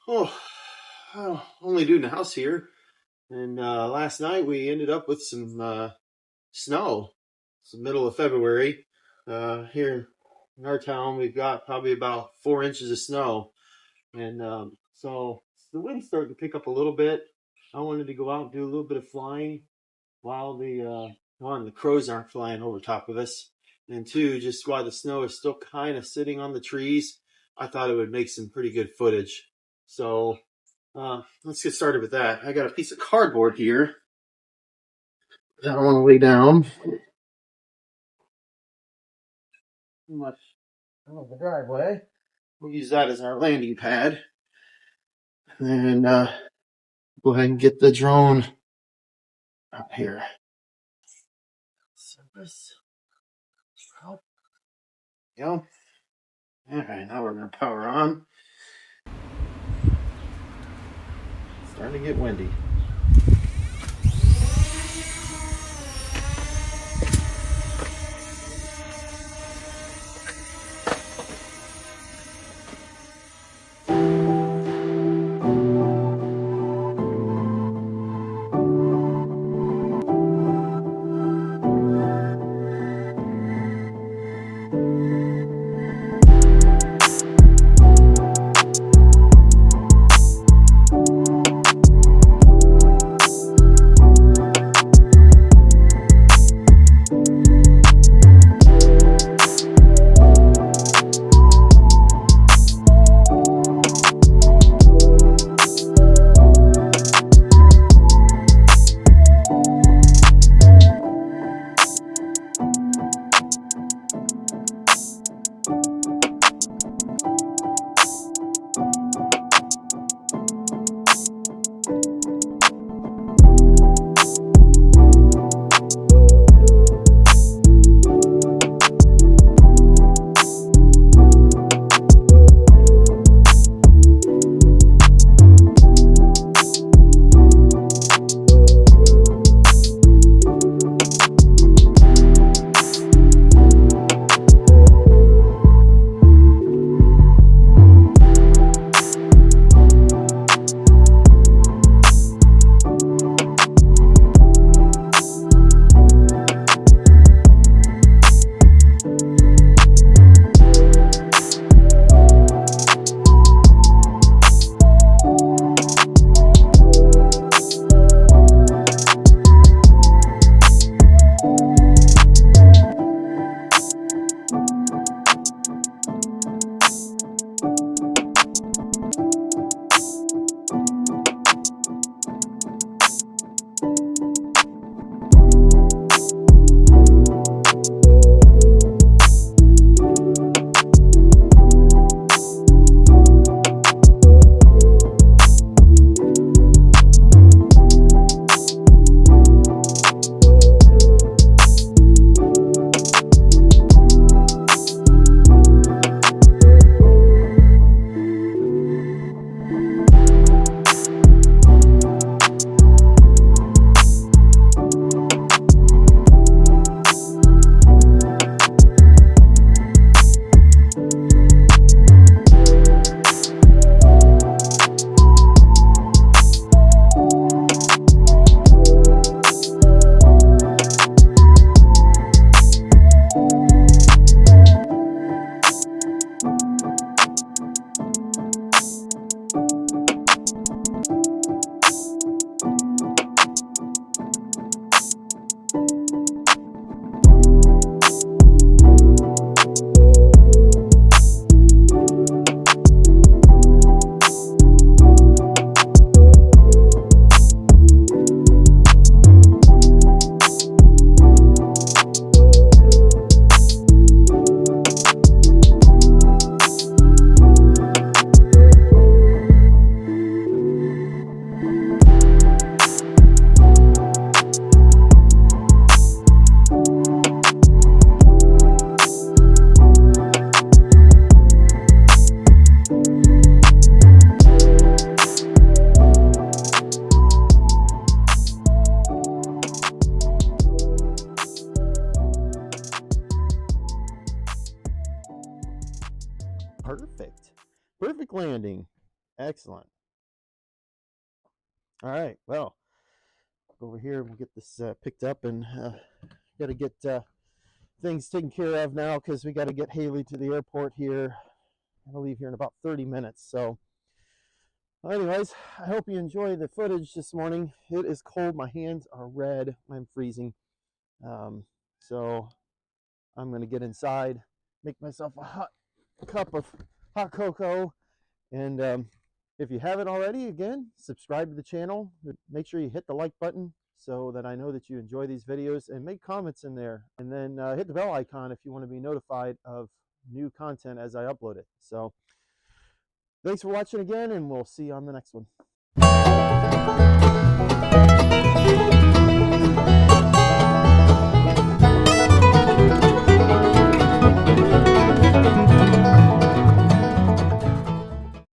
Oh, only doing the house here. And last night we ended up with some snow. It's the middle of February. Here in our town, we've got probably about 4 inches of snow. And so the wind's starting to pick up a little bit. I wanted to go out and do a little bit of flying while one, the crows aren't flying over top of us. And two, just while the snow is still kind of sitting on the trees, I thought it would make some pretty good footage. So let's get started with that. I got a piece of cardboard here that I want to lay down. Much of the driveway. We'll use that as our landing pad. And go ahead and get the drone out here. So this. Oh, go. All right, now we're going to power on. Starting to get windy. Perfect. Perfect landing. Excellent. All right, well, go over here and we'll get this picked up, and got to get things taken care of now because we got to get Haley to the airport here. I'll leave here in about 30 minutes. So, anyways, I hope you enjoy the footage this morning. It is cold. My hands are red. I'm freezing. So, I'm going to get inside, make myself a hot cup of hot cocoa. And if you haven't already, again, subscribe to the channel. Make sure you hit the like button so that I know that you enjoy these videos, and make comments in there. And then hit the bell icon if you want to be notified of new content as I upload it. So thanks for watching again, and we'll see you on the next one.